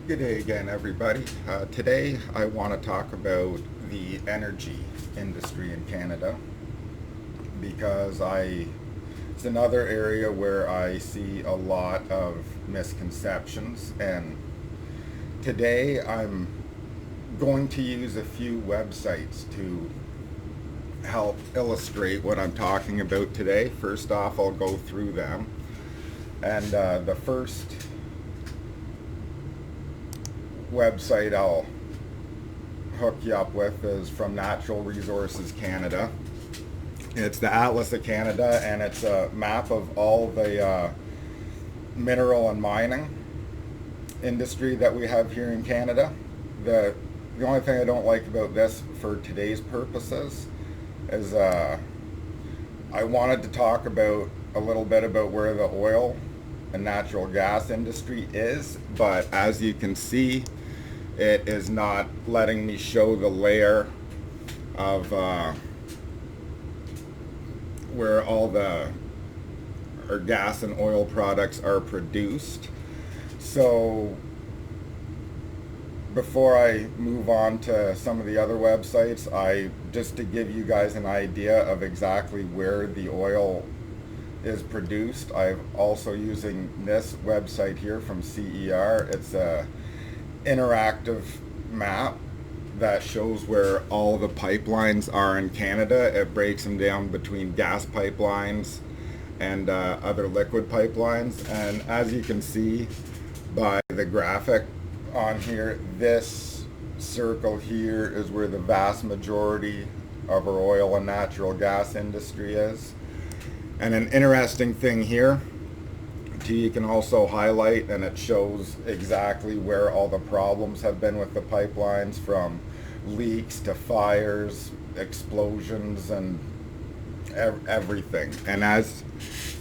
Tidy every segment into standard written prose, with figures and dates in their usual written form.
Good day again, everybody. Today I want to talk about the energy industry in Canada because it's another area where I see a lot of misconceptions, and today I'm going to use a few websites to help illustrate what I'm talking about today. First off, I'll go through them, and the first website I'll hook you up with is from Natural Resources Canada. It's the Atlas of Canada, and it's a map of all the mineral and mining industry that we have here in Canada. The only thing I don't like about this for today's purposes is I wanted to talk about a little bit about where the oil and natural gas industry is, but as you can see, it is not letting me show the layer of where all the or gas and oil products are produced. So before I move on to some of the other websites, just to give you guys an idea of exactly where the oil is produced, I'm also using this website here from CER. It's a interactive map that shows where all the pipelines are in Canada. It breaks them down between gas pipelines and other liquid pipelines. And as you can see by the graphic on here, this circle here is where the vast majority of our oil and natural gas industry is. And an interesting thing here, you can also highlight, and it shows exactly where all the problems have been with the pipelines, from leaks to fires, explosions, and everything. And as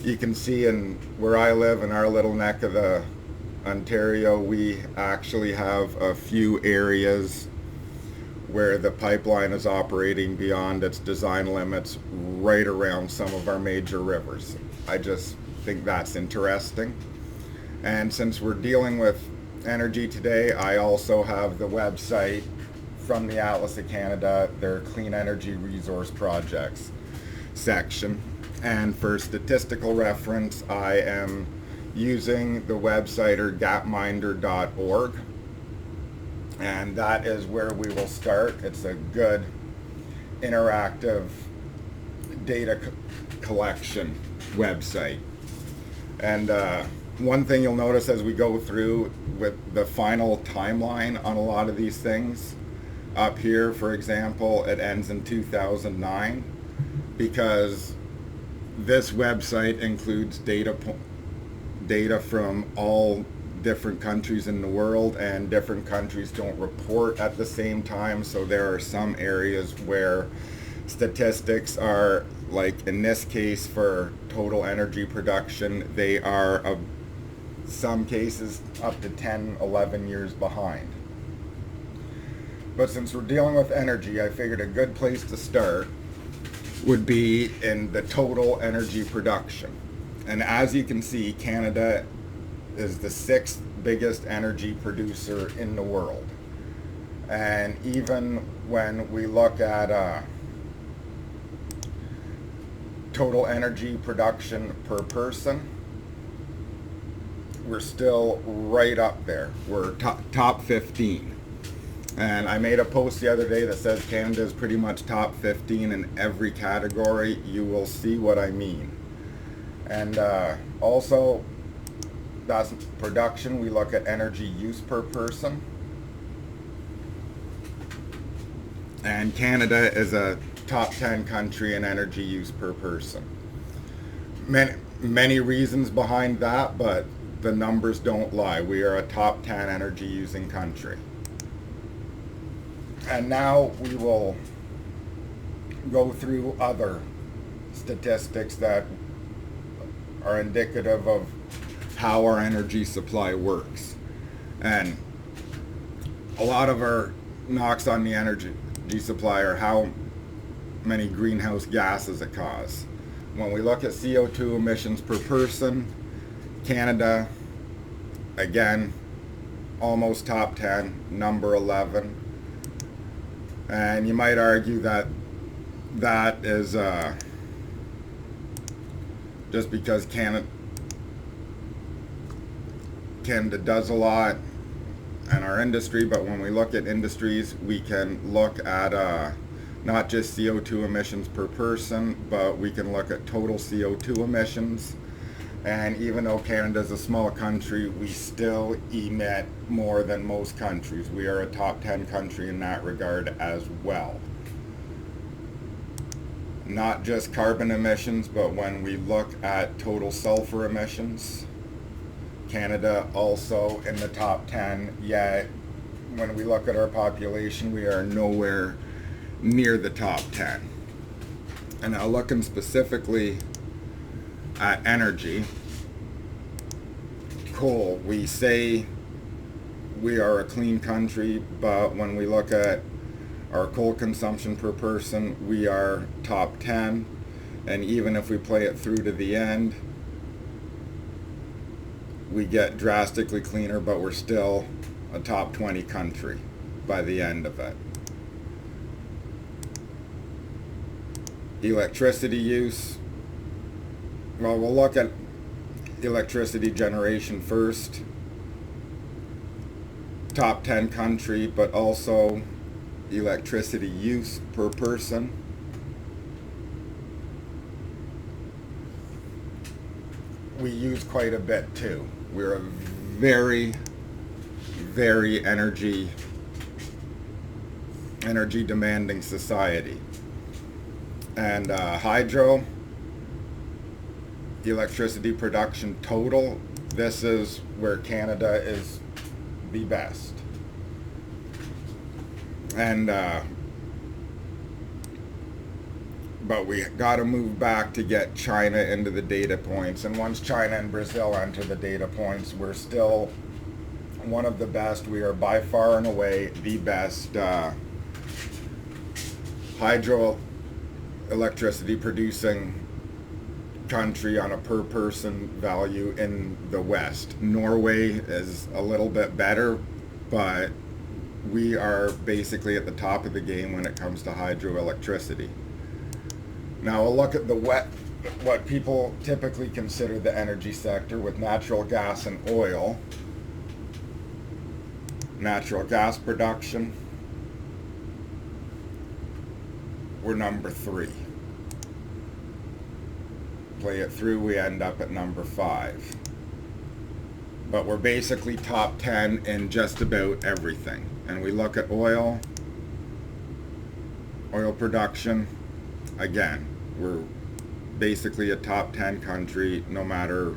you can see in where I live, in our little neck of the Ontario, we actually have a few areas where the pipeline is operating beyond its design limits right around some of our major rivers. I just think that's interesting. And since we're dealing with energy today, I also have the website from the Atlas of Canada, their Clean Energy Resource Projects section. And for statistical reference, I am using the website or gapminder.org, and that is where we will start. It's a good interactive data collection website. And one thing you'll notice as we go through with the final timeline on a lot of these things, up here, for example, it ends in 2009, because this website includes data from all different countries in the world, and different countries don't report at the same time. So there are some areas where statistics are, like in this case for total energy production, they are some cases up to 10, 11 years behind. But since we're dealing with energy, I figured a good place to start would be in the total energy production. And as you can see, Canada is the 6th biggest energy producer in the world. And even when we look at total energy production per person, we're still right up there. We're top 15. And I made a post the other day that says Canada is pretty much top 15 in every category. You will see what I mean. And also, that's production. We look at energy use per person. And Canada is a top 10 country in energy use per person. Many reasons behind that, but the numbers don't lie. We are a top 10 energy using country. And now we will go through other statistics that are indicative of how our energy supply works. And a lot of our knocks on the energy supply are how many greenhouse gases it causes. When we look at CO2 emissions per person, Canada, again, almost top 10, number 11. And you might argue that that is just because Canada does a lot in our industry, but when we look at industries, we can look at not just CO2 emissions per person, but we can look at total CO2 emissions. And even though Canada is a small country, we still emit more than most countries. We are a top 10 country in that regard as well. Not just carbon emissions, but when we look at total sulfur emissions, Canada also in the top 10, yet when we look at our population, we are nowhere near the top 10. And now looking specifically at energy, coal, we say we are a clean country, but when we look at our coal consumption per person, we are top 10. And even if we play it through to the end, we get drastically cleaner, but we're still a top 20 country by the end of it. Electricity use, well, we'll look at electricity generation first. Top 10 country, but also electricity use per person. We use quite a bit too. We're a very, very energy demanding society. And hydro, electricity production total, this is where Canada is the best. And but we got to move back to get China into the data points. And once China and Brazil enter the data points, we're still one of the best. We are by far and away the best hydro electricity producing country on a per person value in the West. Norway is a little bit better, but we are basically at the top of the game when it comes to hydroelectricity. Now we'll look at what people typically consider the energy sector with natural gas and oil. Natural gas production, we're number 3. Play it through, we end up at number 5. But we're basically top 10 in just about everything. And we look at oil production, again, we're basically a top 10 country no matter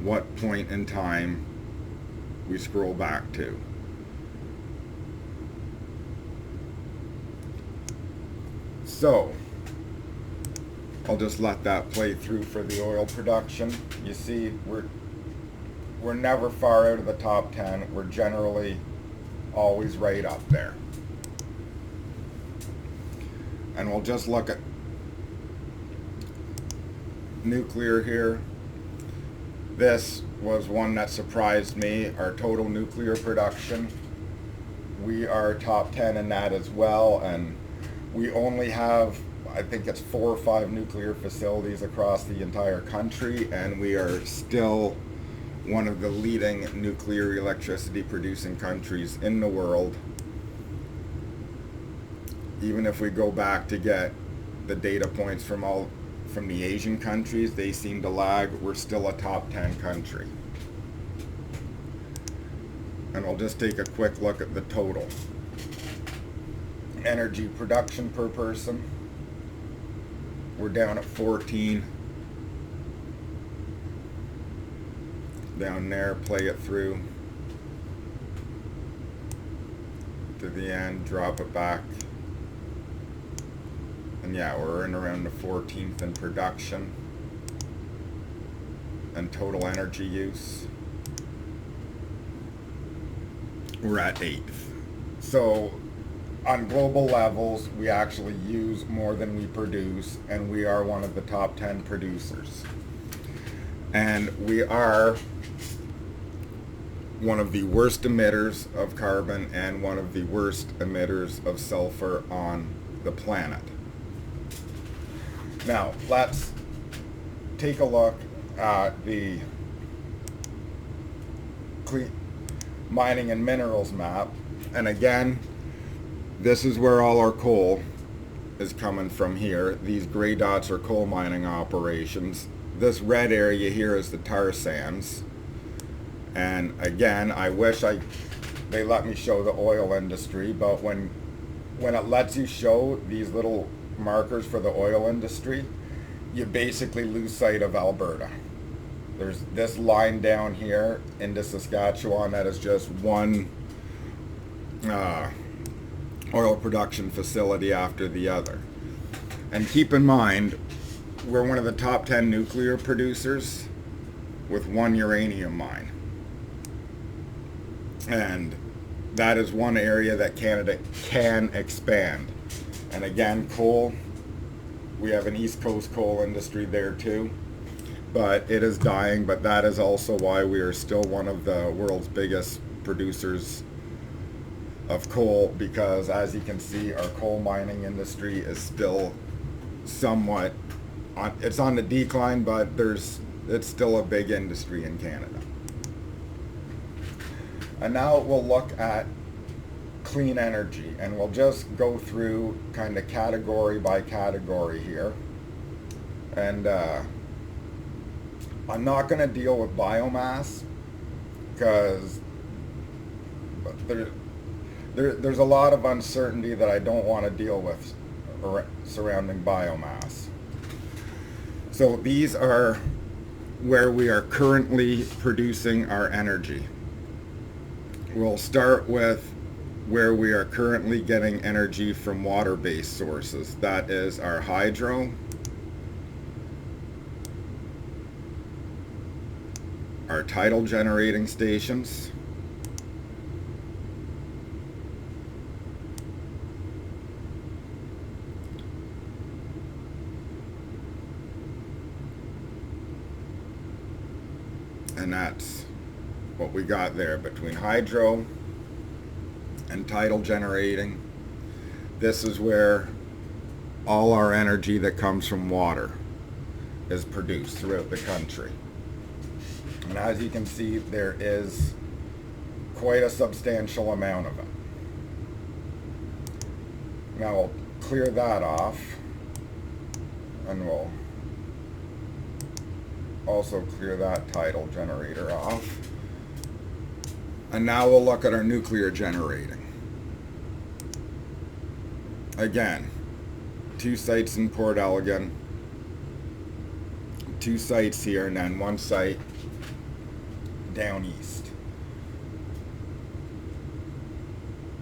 what point in time we scroll back to. So I'll just let that play through for the oil production. You see, we're never far out of the top 10. We're generally always right up there. And we'll just look at nuclear here. This was one that surprised me, our total nuclear production. We are top 10 in that as well, and we only have, I think it's 4 or 5 nuclear facilities across the entire country, and we are still one of the leading nuclear electricity producing countries in the world. Even if we go back to get the data points from the Asian countries, they seem to lag. We're still a top 10 country. And we'll just take a quick look at the total. Energy production per person, we're down at 14. Down there, play it through to the end, drop it back. And yeah, we're in around the 14th in production. And total energy use, we're at 8th. So on global levels, we actually use more than we produce, and we are one of the top 10 producers. And we are one of the worst emitters of carbon and one of the worst emitters of sulfur on the planet. Now, let's take a look at the mining and minerals map. And again, this is where all our coal is coming from here. These gray dots are coal mining operations. This red area here is the tar sands. And again, I wish they let me show the oil industry, but when it lets you show these little markers for the oil industry, you basically lose sight of Alberta. There's this line down here into Saskatchewan that is just one oil production facility after the other. And keep in mind, we're one of the top 10 nuclear producers with one uranium mine. And that is one area that Canada can expand. And again, coal, we have an East Coast coal industry there too, but it is dying. But that is also why we are still one of the world's biggest producers of coal, because as you can see, our coal mining industry is still somewhat it's on the decline, but it's still a big industry in Canada. And now we'll look at clean energy, and we'll just go through kind of category by category here. And I'm not going to deal with biomass because there's a lot of uncertainty that I don't want to deal with surrounding biomass. So these are where we are currently producing our energy. We'll start with where we are currently getting energy from water-based sources. That is our hydro, our tidal generating stations, and that's what we got there between hydro and tidal generating. This is where all our energy that comes from water is produced throughout the country. And as you can see, there is quite a substantial amount of it. Now we'll clear that off, and we'll also clear that tidal generator off. And now we'll look at our nuclear generating. Again, 2 sites in Port Elgin, 2 sites here, and then 1 site down east.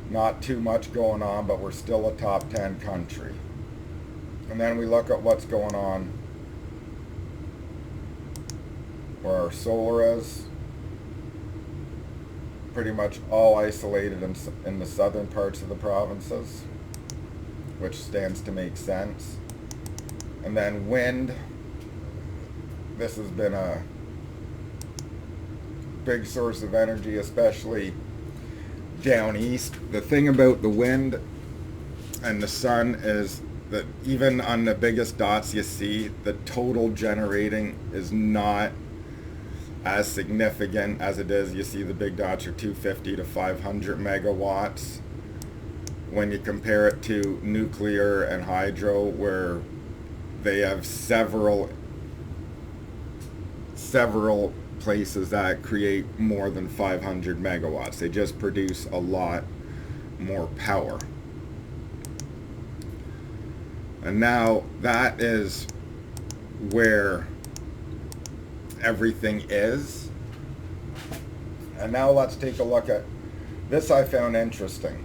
Not too much going on, but we're still a top 10 country. And then we look at what's going on where our solar is. Pretty much all isolated in the southern parts of the provinces, which stands to make sense. And then wind, this has been a big source of energy, especially down east. The thing about the wind and the sun is that even on the biggest dots you see, the total generating is not as significant as it is. You see the big dots are 250 to 500 megawatts. When you compare it to nuclear and hydro, where they have several places that create more than 500 megawatts. They just produce a lot more power. And now that is where everything is. And now let's take a look at this. I found interesting.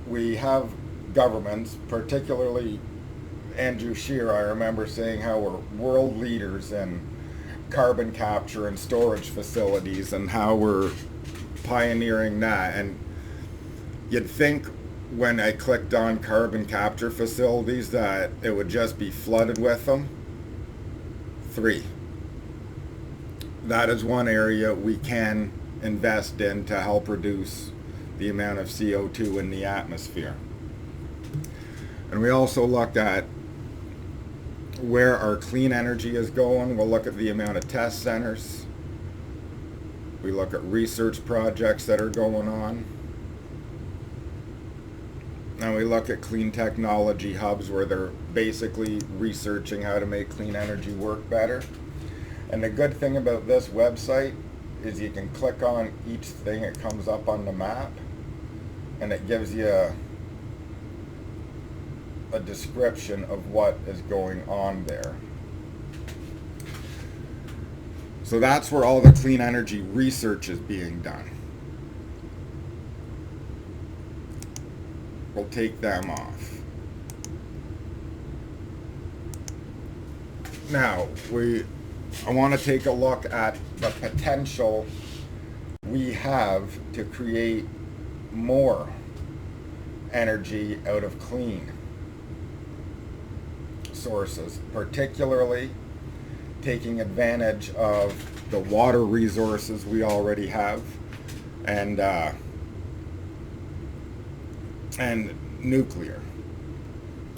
We have governments, particularly Andrew Scheer, I remember saying how we're world leaders in carbon capture and storage facilities and how we're pioneering that. And you'd think when I clicked on carbon capture facilities that it would just be flooded with them. 3. That is one area we can invest in to help reduce the amount of CO2 in the atmosphere. And we also look at where our clean energy is going. We'll look at the amount of test centers. We look at research projects that are going on. And we look at clean technology hubs where they're basically researching how to make clean energy work better. And the good thing about this website is you can click on each thing, it comes up on the map, and it gives you a description of what is going on there. So that's where all the clean energy research is being done. We'll take them off. Now, I want to take a look at the potential we have to create more energy out of clean sources, particularly taking advantage of the water resources we already have, and nuclear.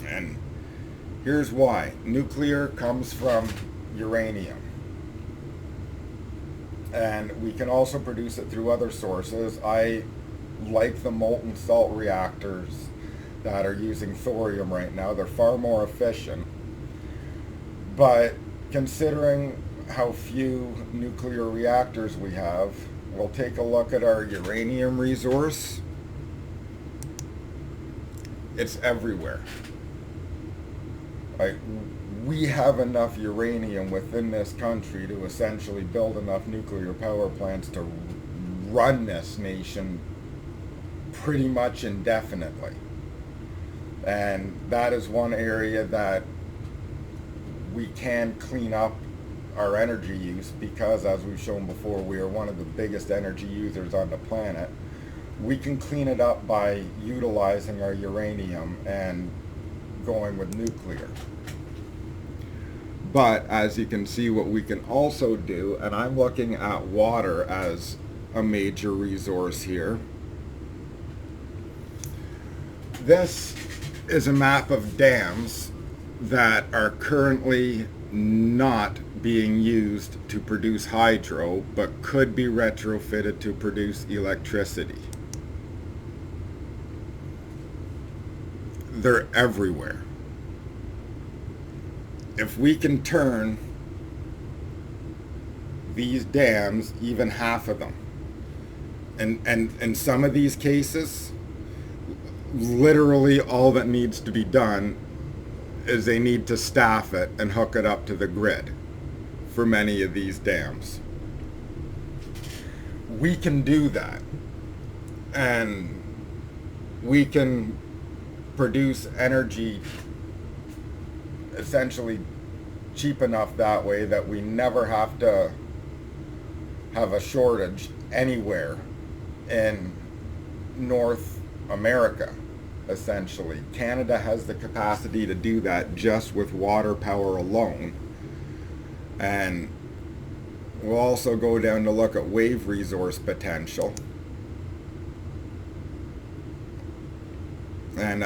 And here's why. Nuclear comes from uranium. And we can also produce it through other sources. I like the molten salt reactors that are using thorium right now. They're far more efficient. But considering how few nuclear reactors we have, we'll take a look at our uranium resource. It's everywhere. We have enough uranium within this country to essentially build enough nuclear power plants to run this nation pretty much indefinitely. And that is one area that we can clean up our energy use, because as we've shown before, we are one of the biggest energy users on the planet. We can clean it up by utilizing our uranium and going with nuclear. But as you can see, what we can also do, and I'm looking at water as a major resource here. This is a map of dams that are currently not being used to produce hydro, but could be retrofitted to produce electricity. They're everywhere. If we can turn these dams, even half of them, and in some of these cases, literally all that needs to be done is they need to staff it and hook it up to the grid for many of these dams. We can do that, and we can produce energy essentially cheap enough that way that we never have to have a shortage anywhere in North America. Essentially, Canada has the capacity to do that just with water power alone. And we'll also go down to look at wave resource potential and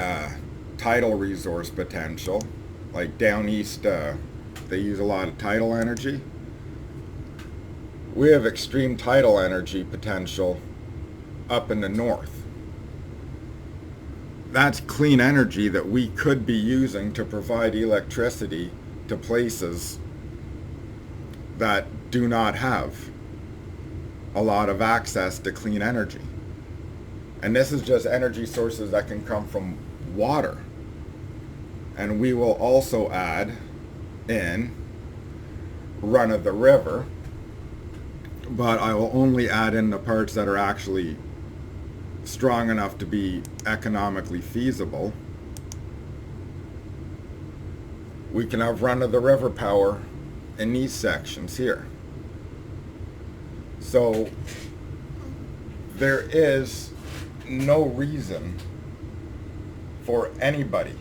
tidal resource potential. Like down east, they use a lot of tidal energy. We have extreme tidal energy potential up in the north. That's clean energy that we could be using to provide electricity to places that do not have a lot of access to clean energy. And this is just energy sources that can come from water. And we will also add in run of the river, but I will only add in the parts that are actually strong enough to be economically feasible. We can have run of the river power in these sections here. So there is no reason for anybody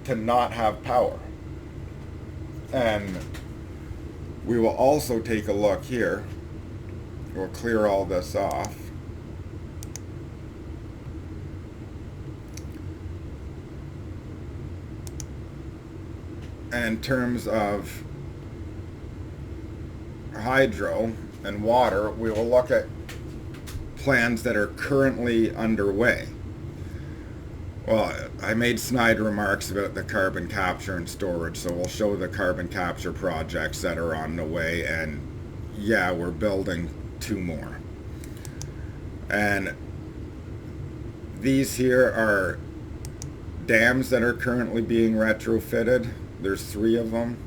to not have power. And we will also take a look here We'll clear all this off. And in terms of hydro and water, we will look at plans that are currently underway. Well, I made snide remarks about the carbon capture and storage, so we'll show the carbon capture projects that are on the way, and yeah, we're building 2 more. And these here are dams that are currently being retrofitted. There's 3 of them.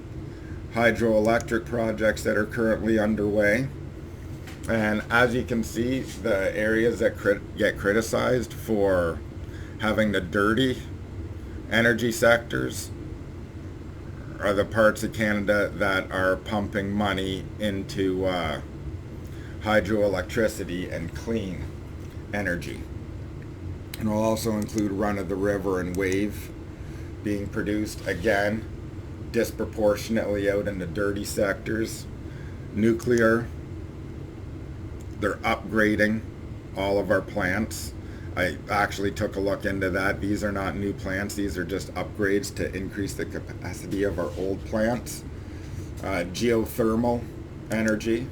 Hydroelectric projects that are currently underway. And as you can see, the areas that get criticized for having the dirty energy sectors are the parts of Canada that are pumping money into hydroelectricity and clean energy. And we'll also include run-of-the-river and wave being produced, again, disproportionately out in the dirty sectors. Nuclear, they're upgrading all of our plants. I actually took a look into that. These are not new plants. These are just upgrades to increase the capacity of our old plants. Geothermal energy,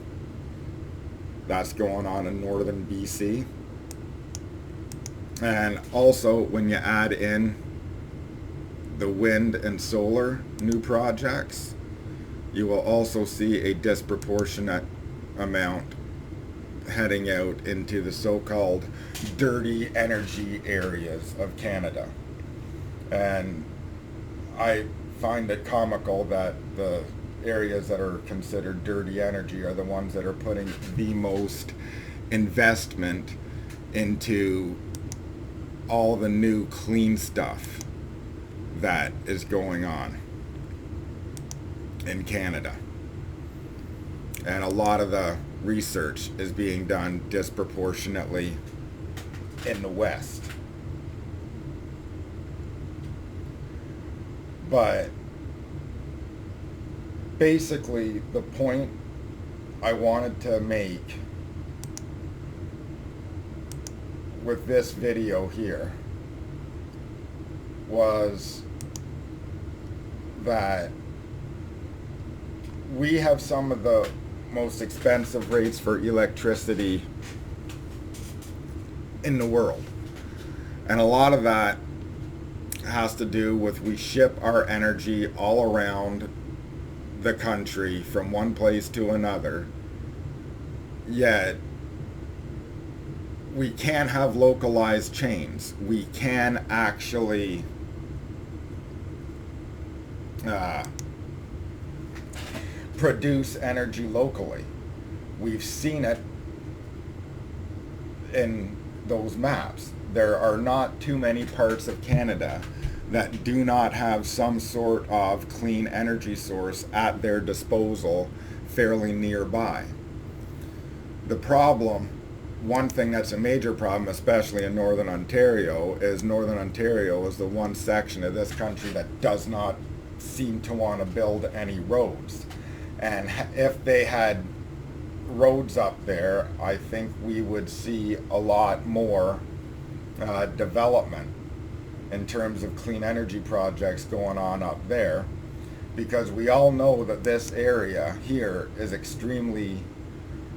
that's going on in northern BC. And also, when you add in the wind and solar new projects, you will also see a disproportionate amount heading out into the so-called dirty energy areas of Canada. And I find it comical that the areas that are considered dirty energy are the ones that are putting the most investment into all the new clean stuff that is going on in Canada. And a lot of the research is being done disproportionately in the West. But basically, the point I wanted to make with this video here was that we have some of the most expensive rates for electricity in the world. And a lot of that has to do with we ship our energy all around the country from one place to another. Yet we can't have localized chains. We can actually produce energy locally. We've seen it in those maps. There are not too many parts of Canada that do not have some sort of clean energy source at their disposal fairly nearby. The problem, one thing that's a major problem, especially in Northern Ontario, is Northern Ontario is the one section of this country that does not seem to want to build any roads. And if they had roads up there, I think we would see a lot more development in terms of clean energy projects going on up there, because we all know that this area here is extremely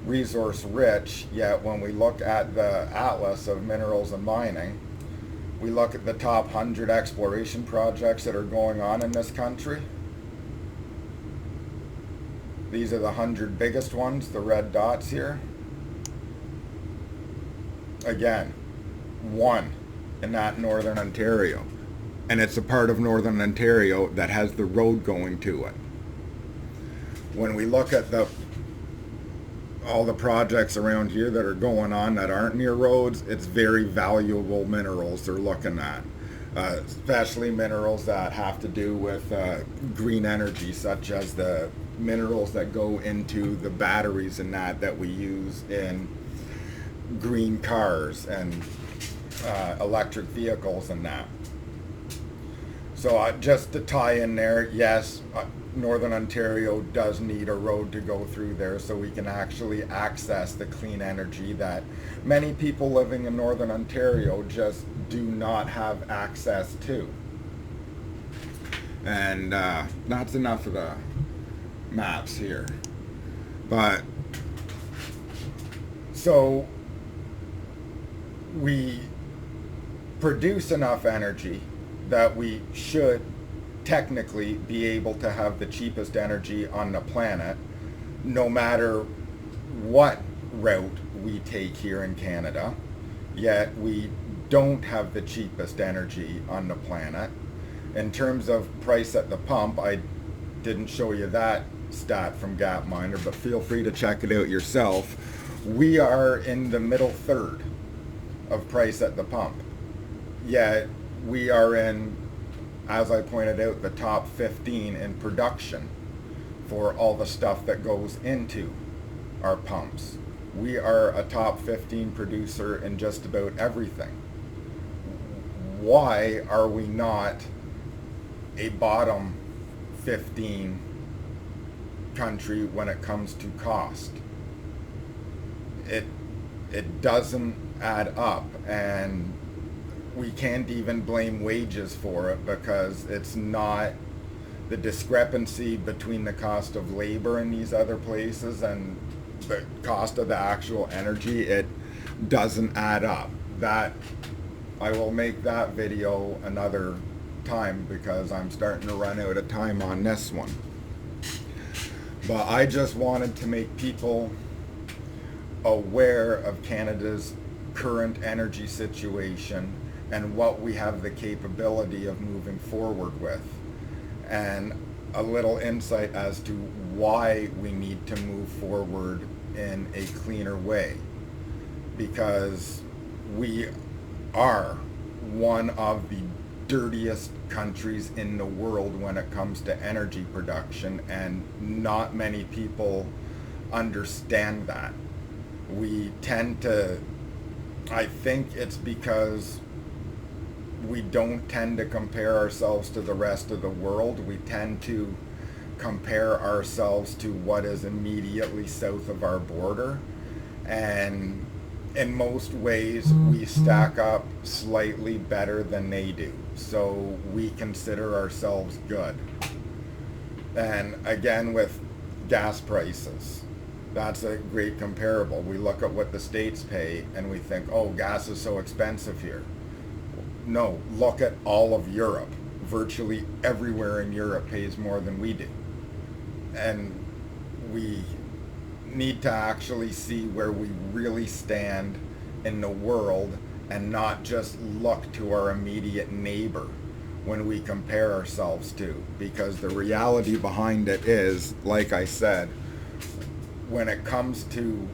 resource rich, yet when we look at the atlas of minerals and mining, we look at the top 100 exploration projects that are going on in this country. These are the 100 biggest ones, the red dots here. Again, one in that Northern Ontario. And it's a part of Northern Ontario that has the road going to it. When we look at all the projects around here that are going on that aren't near roads, it's very valuable minerals they're looking at. Especially minerals that have to do with green energy, such as the minerals that go into the batteries and that we use in green cars and electric vehicles and that. So just to tie in there, yes, Northern Ontario does need a road to go through there so we can actually access the clean energy that many people living in Northern Ontario just do not have access to. And that's enough of the maps here. But so we produce enough energy that we should technically be able to have the cheapest energy on the planet, no matter what route we take here in Canada. Yet we don't have the cheapest energy on the planet. In terms of price at the pump, I didn't show you that stat from Gapminder, but feel free to check it out yourself. We are in the middle third of price at the pump. Yet we are in, as I pointed out, the top 15 in production for all the stuff that goes into our pumps. We are a top 15 producer in just about everything. Why are we not a bottom 15 country when it comes to cost? It doesn't add up, and we can't even blame wages for it because it's not the discrepancy between the cost of labor in these other places and the cost of the actual energy. It doesn't add up. That I will make that video another time because I'm starting to run out of time on this one. But I just wanted to make people aware of Canada's current energy situation and what we have the capability of moving forward with, and a little insight as to why we need to move forward in a cleaner way, because we are one of the dirtiest countries in the world when it comes to energy production, and not many people understand that. We tend to, I think it's because we don't tend to compare ourselves to the rest of the world. We tend to compare ourselves to what is immediately south of our border, and in most ways we stack up slightly better than they do, so we consider ourselves good. And again, with gas prices, that's a great comparable. We look at what the States pay and we think, oh, gas is so expensive here. No, look at all of Europe. Virtually everywhere in Europe pays more than we do. And we need to actually see where we really stand in the world and not just look to our immediate neighbor when we compare ourselves to. Because the reality behind it is, like I said, when it comes to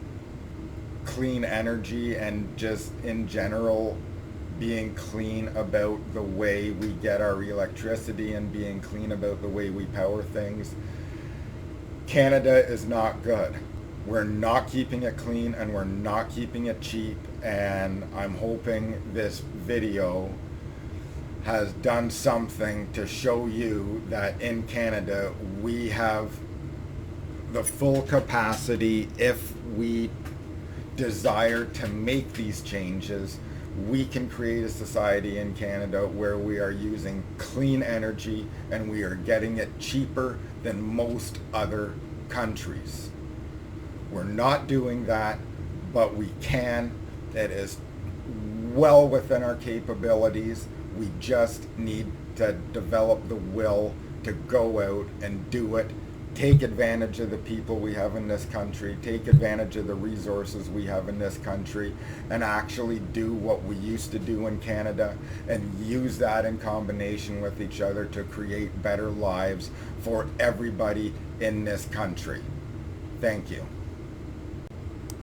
clean energy and just in general being clean about the way we get our electricity and being clean about the way we power things, Canada is not good. We're not keeping it clean and we're not keeping it cheap, and I'm hoping this video has done something to show you that in Canada we have the full capacity. If we desire to make these changes, we can create a society in Canada where we are using clean energy and we are getting it cheaper than most other countries. We're not doing that, but we can. It is well within our capabilities. We just need to develop the will to go out and do it. Take advantage of the people we have in this country, take advantage of the resources we have in this country, and actually do what we used to do in Canada, and use that in combination with each other to create better lives for everybody in this country. Thank you.